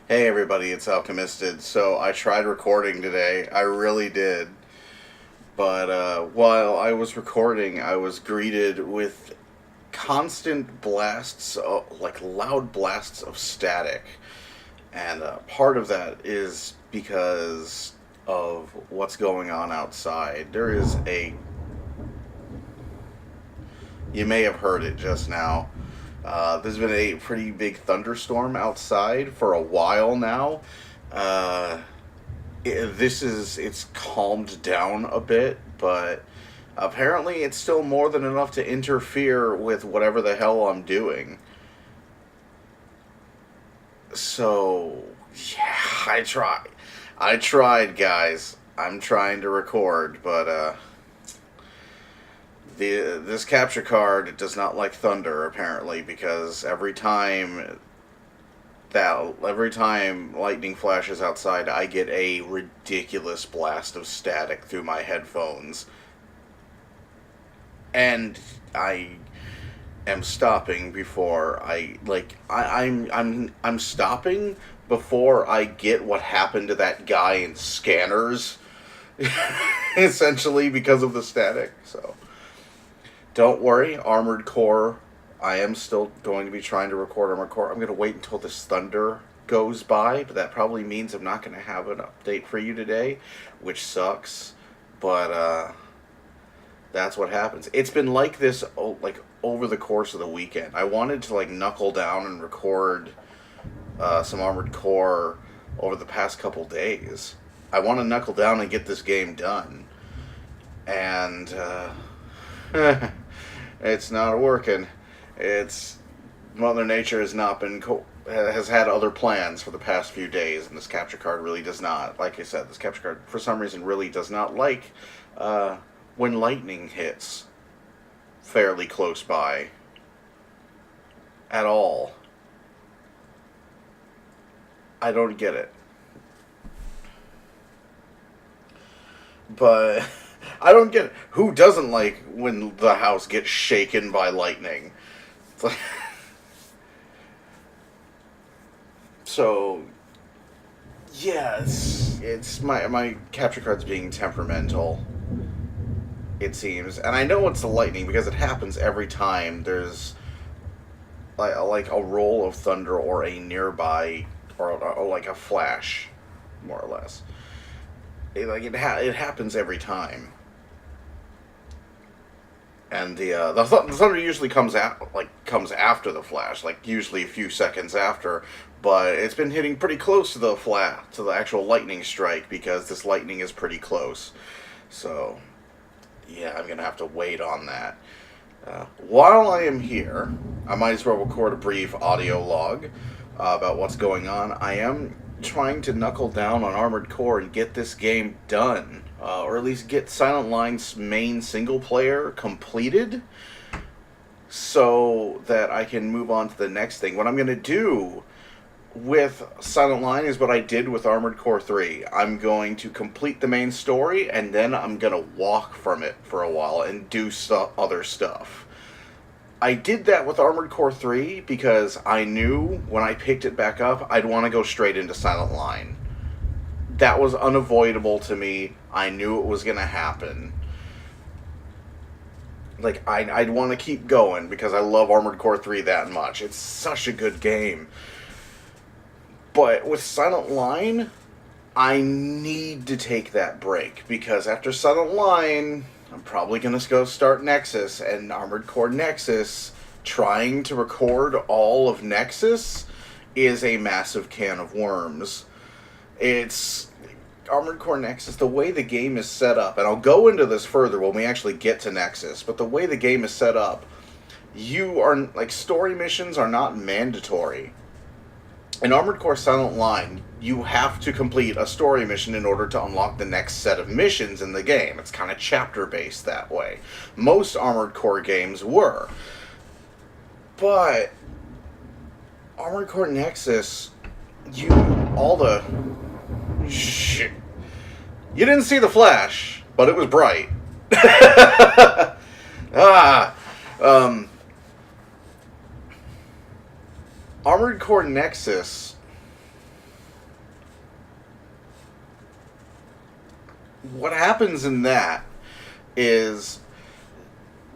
Hey everybody, it's Alchemisted. So I tried recording today. I really did. But while I was recording, I was greeted with constant blasts, like loud blasts of static. And part of that is because of what's going on outside. There is a. You may have heard it just now. There's been a pretty big thunderstorm outside for a while now. Uh, it's calmed down a bit, but apparently it's still more than enough to interfere with whatever the hell I'm doing. So, yeah, I tried, guys. I'm trying to record, but this capture card does not like thunder apparently, because every time lightning flashes outside, I get a ridiculous blast of static through my headphones, and I am stopping before I'm stopping before I get what happened to that guy in Scanners, essentially because of the static. So don't worry, Armored Core. I am still going to be trying to record Armored Core. I'm going to wait until this thunder goes by, but that probably means I'm not going to have an update for you today, which sucks. But that's what happens. It's been like this, like over the course of the weekend. I wanted to like knuckle down and record some Armored Core over the past couple days. I want to knuckle down and get this game done, and it's not working. It's Mother Nature has not been has had other plans for the past few days, and this capture card really does not. Like I said, this capture card for some reason really does not like when lightning hits fairly close by at all. I don't get it, but I don't get it. Who doesn't like when the house gets shaken by lightning? It's like, so yeah, it's my capture card's being temperamental. It seems, and I know it's the lightning because it happens every time there's like a roll of thunder or a nearby or like a flash, more or less. It happens every time, and the thunder usually comes after the flash, like usually a few seconds after. But it's been hitting pretty close to the actual lightning strike because this lightning is pretty close. So yeah, I'm gonna have to wait on that. While I am here, I might as well record a brief audio log about what's going on. I am trying to knuckle down on Armored Core and get this game done, or at least get Silent Line's main single player completed, so that I can move on to the next thing. What I'm going to do with Silent Line is what I did with Armored Core 3. I'm going to complete the main story, and then I'm going to walk from it for a while and do other stuff. I did that with Armored Core 3 because I knew when I picked it back up, I'd want to go straight into Silent Line. That was unavoidable to me. I knew it was going to happen. Like, I'd want to keep going because I love Armored Core 3 that much. It's such a good game. But with Silent Line, I need to take that break because after Silent Line, I'm probably going to go start Nexus, and Armored Core Nexus, trying to record all of Nexus is a massive can of worms. It's Armored Core Nexus, the way the game is set up, and I'll go into this further when we actually get to Nexus, but the way the game is set up, story missions are not mandatory. In Armored Core Silent Line, you have to complete a story mission in order to unlock the next set of missions in the game. It's kind of chapter-based that way. Most Armored Core games were. But Armored Core Nexus, shit. You didn't see the flash, but it was bright. ah, Armored Core Nexus what happens in that is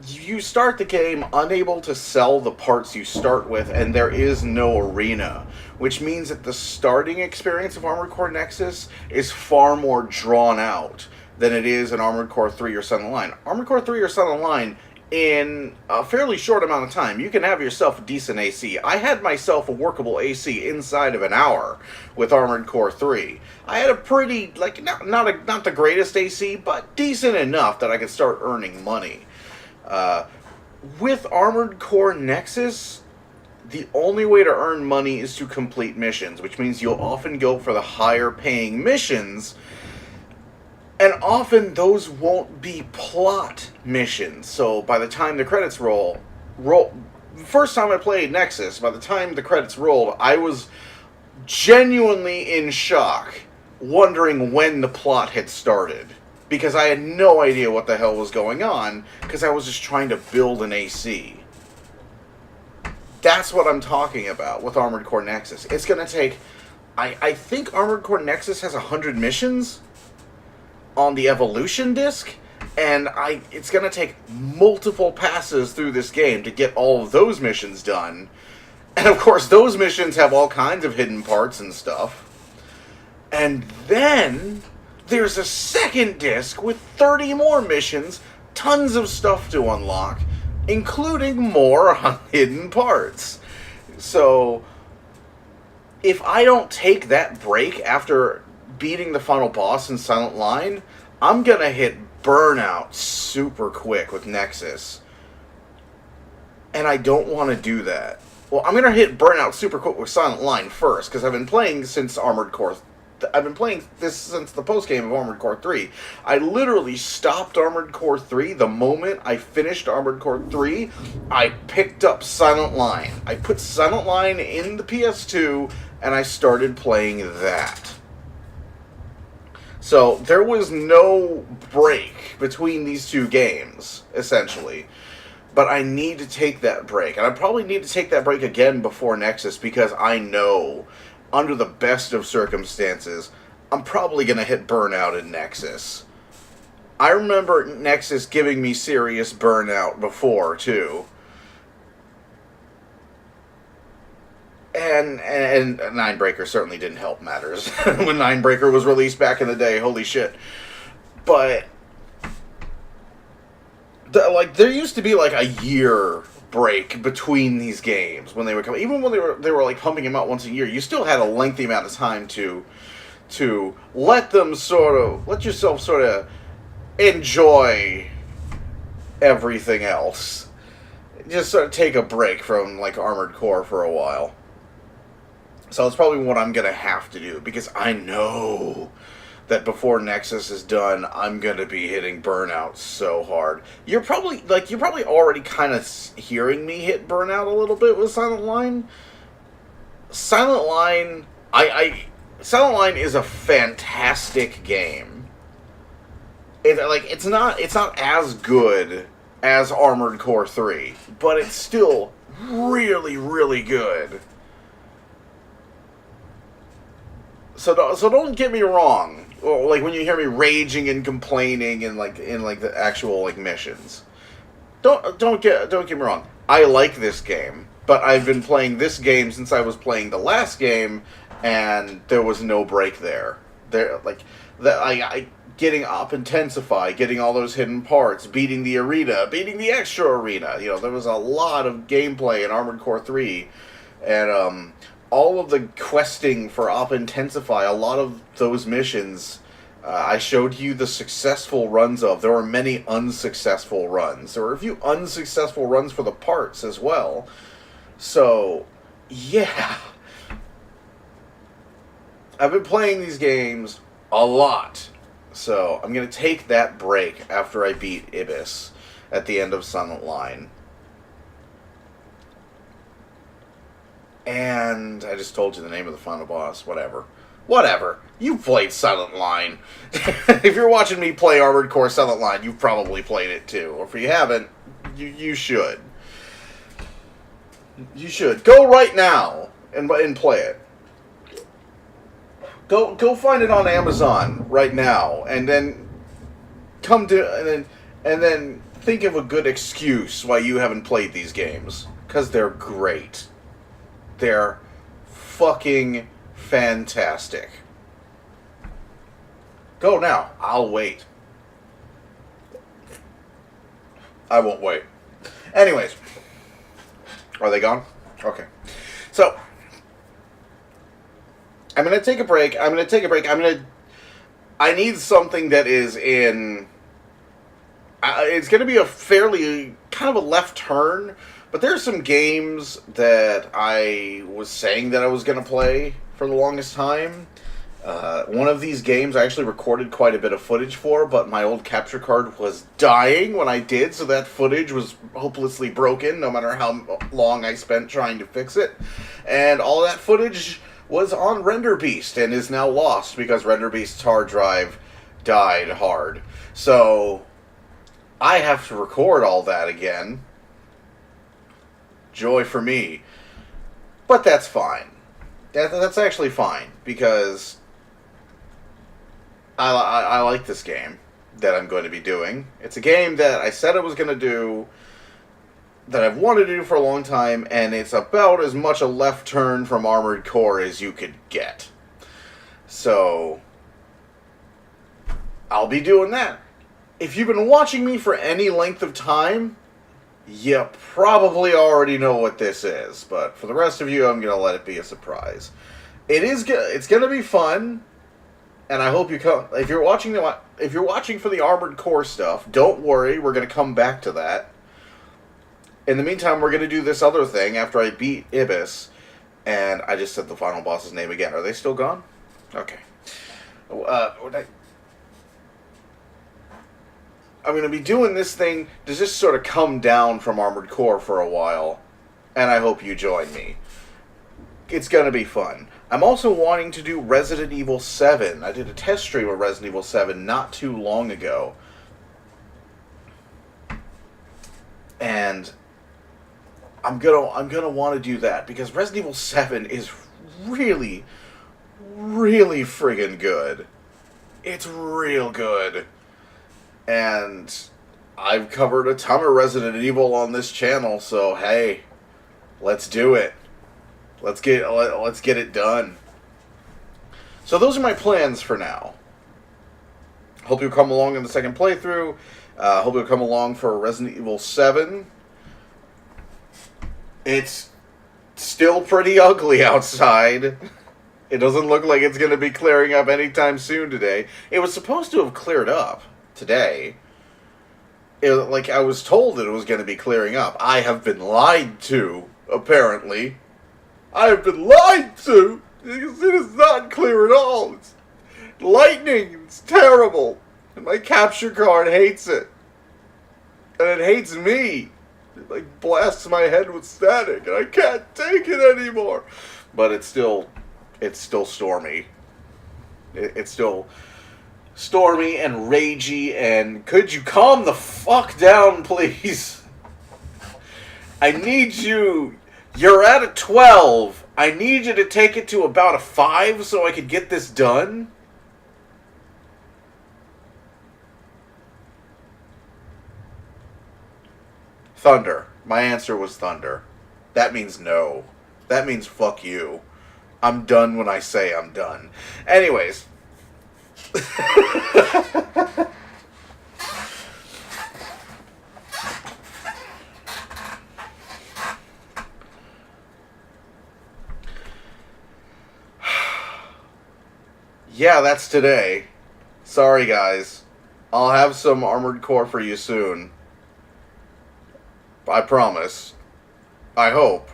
you start the game unable to sell the parts you start with, and there is no arena, which means that the starting experience of Armored Core Nexus is far more drawn out than it is in Armored Core 3 or Sunlit Line. Armored Core 3 or Sunlit Line, in a fairly short amount of time, you can have yourself a decent AC. I had myself a workable AC inside of an hour with Armored Core 3. I had a pretty, like, not the greatest AC, but decent enough that I could start earning money. With Armored Core Nexus, the only way to earn money is to complete missions, which means you'll often go for the higher paying missions, and often those won't be plot missions. So by the time the credits roll, first time I played Nexus, by the time the credits rolled, I was genuinely in shock, wondering when the plot had started. Because I had no idea what the hell was going on, because I was just trying to build an AC. That's what I'm talking about with Armored Core Nexus. It's going to take... I think Armored Core Nexus has 100 missions on the Evolution disc, and it's going to take multiple passes through this game to get all of those missions done. And of course, those missions have all kinds of hidden parts and stuff. And then there's a second disc with 30 more missions, tons of stuff to unlock, including more hidden parts. So, if I don't take that break after beating the final boss in Silent Line, I'm gonna hit burnout super quick with Nexus. And I don't want to do that. Well, I'm gonna hit burnout super quick with Silent Line first, because I've been playing since Armored Core. I've been playing this since the post-game of Armored Core 3. I literally stopped Armored Core 3 the moment I finished Armored Core 3. I picked up Silent Line. I put Silent Line in the PS2, and I started playing that. So, there was no break between these two games, essentially. But I need to take that break. And I probably need to take that break again before Nexus, because I know, under the best of circumstances, I'm probably going to hit burnout in Nexus. I remember Nexus giving me serious burnout before, too. And Ninebreaker certainly didn't help matters. When Ninebreaker was released back in the day, holy shit. But there used to be like a year break between these games when they would come. Even when they were like pumping them out once a year, you still had a lengthy amount of time to let yourself sort of enjoy everything else. Just sort of take a break from like Armored Core for a while. So it's probably what I'm gonna have to do, because I know that before Nexus is done, I'm gonna be hitting burnout so hard. You're probably already kind of hearing me hit burnout a little bit with Silent Line. Silent Line, Silent Line is a fantastic game. It's not as good as Armored Core 3, but it's still really, really good. So don't get me wrong. Like when you hear me raging and complaining in the actual like missions. Don't get me wrong. I like this game, but I've been playing this game since I was playing the last game, and there was no break there. Getting Op Intensify, getting all those hidden parts, beating the arena, beating the extra arena. You know, there was a lot of gameplay in Armored Core 3, and all of the questing for Op Intensify, a lot of those missions, I showed you the successful runs of. There were many unsuccessful runs. There were a few unsuccessful runs for the parts as well. So, yeah. I've been playing these games a lot. So, I'm going to take that break after I beat Ibis at the end of Sunlit Line. And I just told you the name of the final boss. Whatever. You played Silent Line. If you're watching me play Armored Core Silent Line, you've probably played it too. Or if you haven't, you should. You should. Go right now and play it. Go find it on Amazon right now. And then come to and then think of a good excuse why you haven't played these games, because they're great. They're fucking fantastic. Go now. I'll wait. I won't wait. Anyways. Are they gone? Okay. So, I'm going to take a break. I need something that is in... it's going to be a fairly... kind of a left turn. But there's some games that I was saying that I was going to play for the longest time. One of these games I actually recorded quite a bit of footage for, but my old capture card was dying when I did, so that footage was hopelessly broken, no matter how long I spent trying to fix it. And all that footage was on RenderBeast and is now lost because RenderBeast's hard drive died hard. So I have to record all that again. Joy for me. But that's fine. That's actually fine, because I like this game that I'm going to be doing. It's a game that I said I was going to do, that I've wanted to do for a long time, and it's about as much a left turn from Armored Core as you could get. So, I'll be doing that. If you've been watching me for any length of time, you probably already know what this is, but for the rest of you, I'm going to let it be a surprise. It's going to be fun. And I hope you come. If you're watching for the Armored Core stuff, don't worry. We're going to come back to that. In the meantime, we're going to do this other thing after I beat Ibis, and I just said the final boss's name again. Are they still gone? Okay. I'm going to be doing this thing to just sort of come down from Armored Core for a while, and I hope you join me. It's going to be fun. I'm also wanting to do Resident Evil 7. I did a test stream of Resident Evil 7 not too long ago. And I'm gonna want to do that, because Resident Evil 7 is really, really friggin' good. It's real good. And I've covered a ton of Resident Evil on this channel, so hey, let's do it. Let's get it done. So those are my plans for now. Hope you'll come along in the second playthrough. Hope you'll come along for Resident Evil 7. It's still pretty ugly outside. It doesn't look like it's going to be clearing up anytime soon today. It was supposed to have cleared up today. Like I was told that it was going to be clearing up. I have been lied to, apparently. I have been lied to! It is not clear at all. It's lightning. It's terrible. And my capture card hates it. And it hates me. It like blasts my head with static, and I can't take it anymore. But it's still stormy. It's still stormy and ragey, and could you calm the fuck down, please? I need you. You're at a 12. I need you to take it to about a 5 so I could get this done. Thunder. My answer was thunder. That means no. That means fuck you. I'm done when I say I'm done. Anyways. Yeah, that's today. Sorry, guys. I'll have some Armored Core for you soon. I promise. I hope.